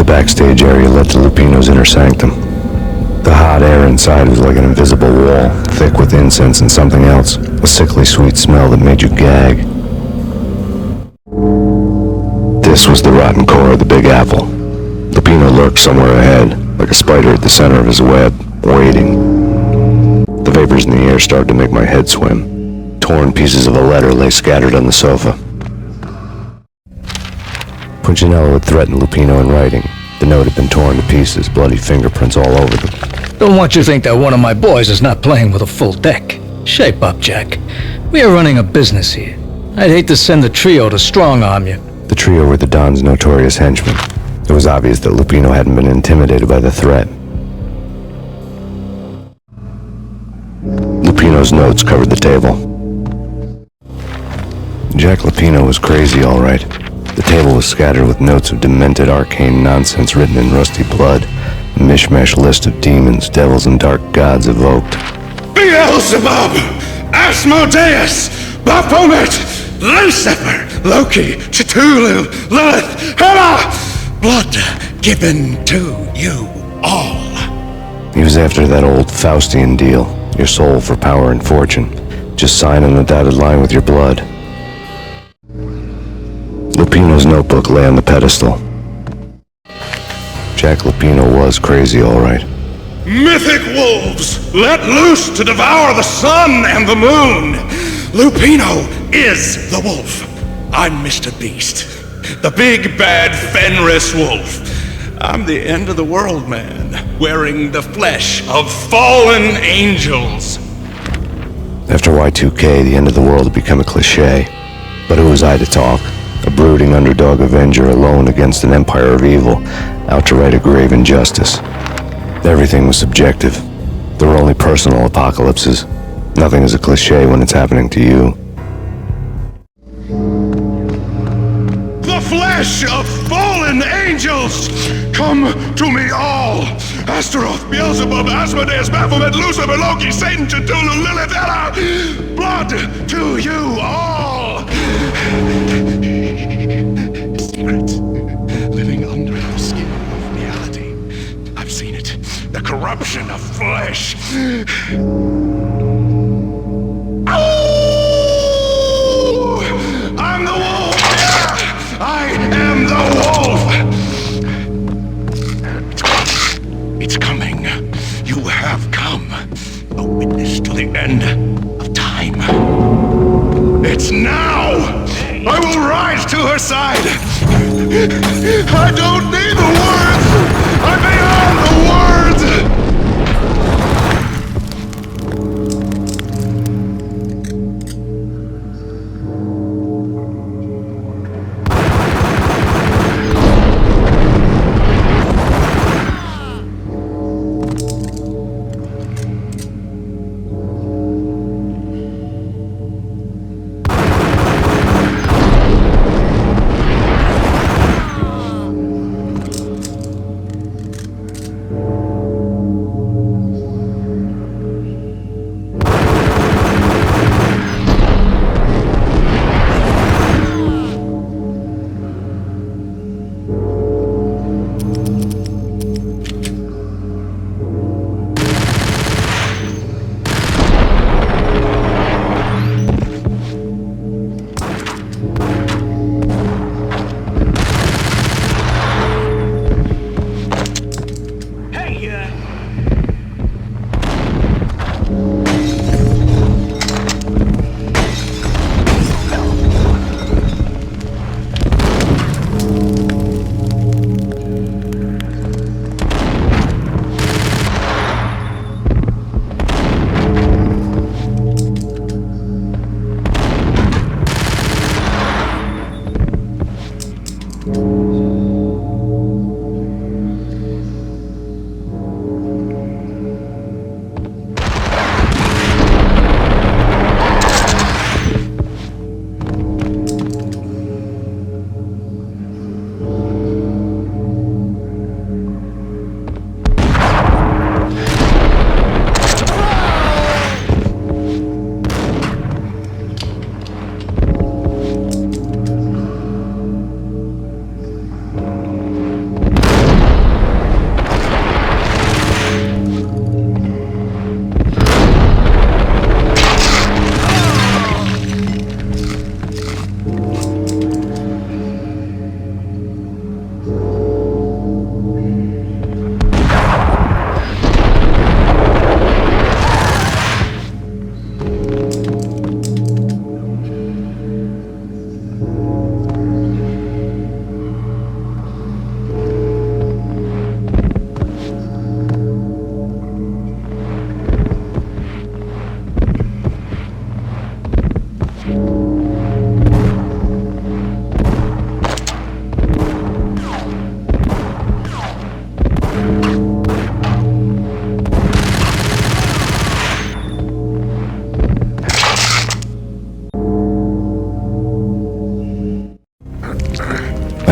The backstage area led to Lupino's inner sanctum. The hot air inside was like an invisible wall, thick with incense and something else, a sickly sweet smell that made you gag. This was the rotten core of the Big Apple. Lupino lurked somewhere ahead, like a spider at the center of his web, waiting. The vapors in the air started to make my head swim. Torn pieces of a letter lay scattered on the sofa. Punchinello had threatened Lupino in writing. The note had been torn to pieces, bloody fingerprints all over them. Don't want you to think that one of my boys is not playing with a full deck. Shape up, Jack. We are running a business here. I'd hate to send the trio to strong-arm you. The trio were the Don's notorious henchmen. It was obvious that Lupino hadn't been intimidated by the threat. Lupino's notes covered the table. Jack Lupino was crazy, all right. The table was scattered with notes of demented arcane nonsense written in rusty blood, a mishmash list of demons, devils, and dark gods evoked. Beelzebub, Asmodeus, Baphomet, Lucifer, Loki, Cthulhu, Lilith, Hela, blood given to you all. He was after that old Faustian deal, your soul for power and fortune. Just sign on the dotted line with your blood. Lupino's notebook lay on the pedestal. Jack Lupino was crazy, all right. Mythic wolves, let loose to devour the sun and the moon. Lupino is the wolf. I'm Mr. Beast, the big bad Fenris wolf. I'm the end of the world man, wearing the flesh of fallen angels. After Y2K, the end of the world had become a cliche. But who was I to talk? A brooding underdog avenger alone against an empire of evil, out to right a grave injustice. Everything was subjective. There were only personal apocalypses. Nothing is a cliche when it's happening to you. The flesh of fallen angels! Come to me all! Astaroth, Beelzebub, Asmodeus, Baphomet, Lucifer, Loki, Satan, Cthulhu, Lilith, Hela! Blood to you all! Secret, living under the skin of reality. I've seen it. The corruption of flesh. I'm the wolf! Yeah! I am the wolf! It's coming. You have come. A witness to the end of time. It's now! I will rise to her side! I don't need the words! I'm beyond the words!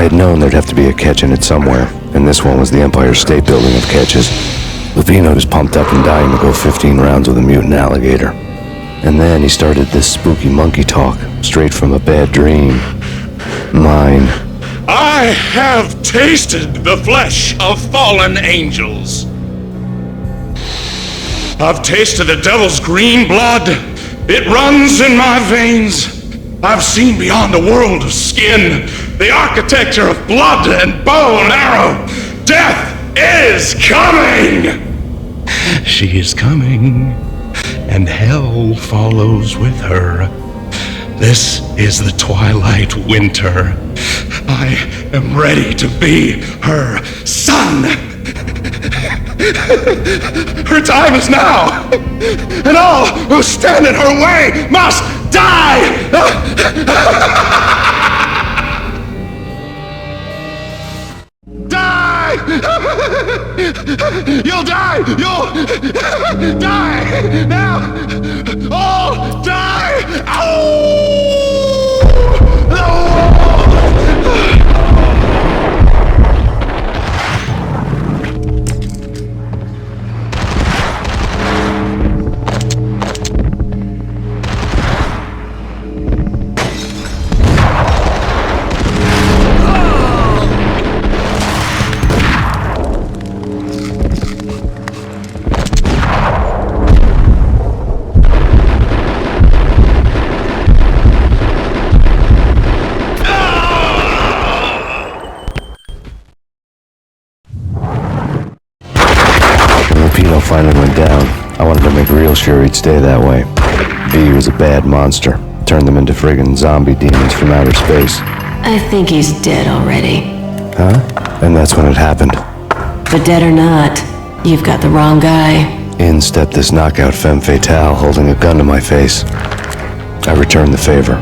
I had known there'd have to be a catch in it somewhere, and this one was the Empire State Building of catches. Lupino was pumped up and dying to go 15 rounds with a mutant alligator. And then he started this spooky monkey talk, straight from a bad dream. Mine. I have tasted the flesh of fallen angels. I've tasted the devil's green blood. It runs in my veins. I've seen beyond the world of skin, the architecture of blood and bow and arrow. Death is coming! She is coming, and hell follows with her. This is the twilight winter. I am ready to be her son. Her time is now, and all who stand in her way must die! Die! You'll die! You'll die! Now! All die! Ow! No! Lupino finally went down. I wanted to make real sure he'd stay that way. V was a bad monster. Turned them into friggin' zombie demons from outer space. I think he's dead already. Huh? And that's when it happened. But dead or not, you've got the wrong guy. In stepped this knockout femme fatale holding a gun to my face. I returned the favor.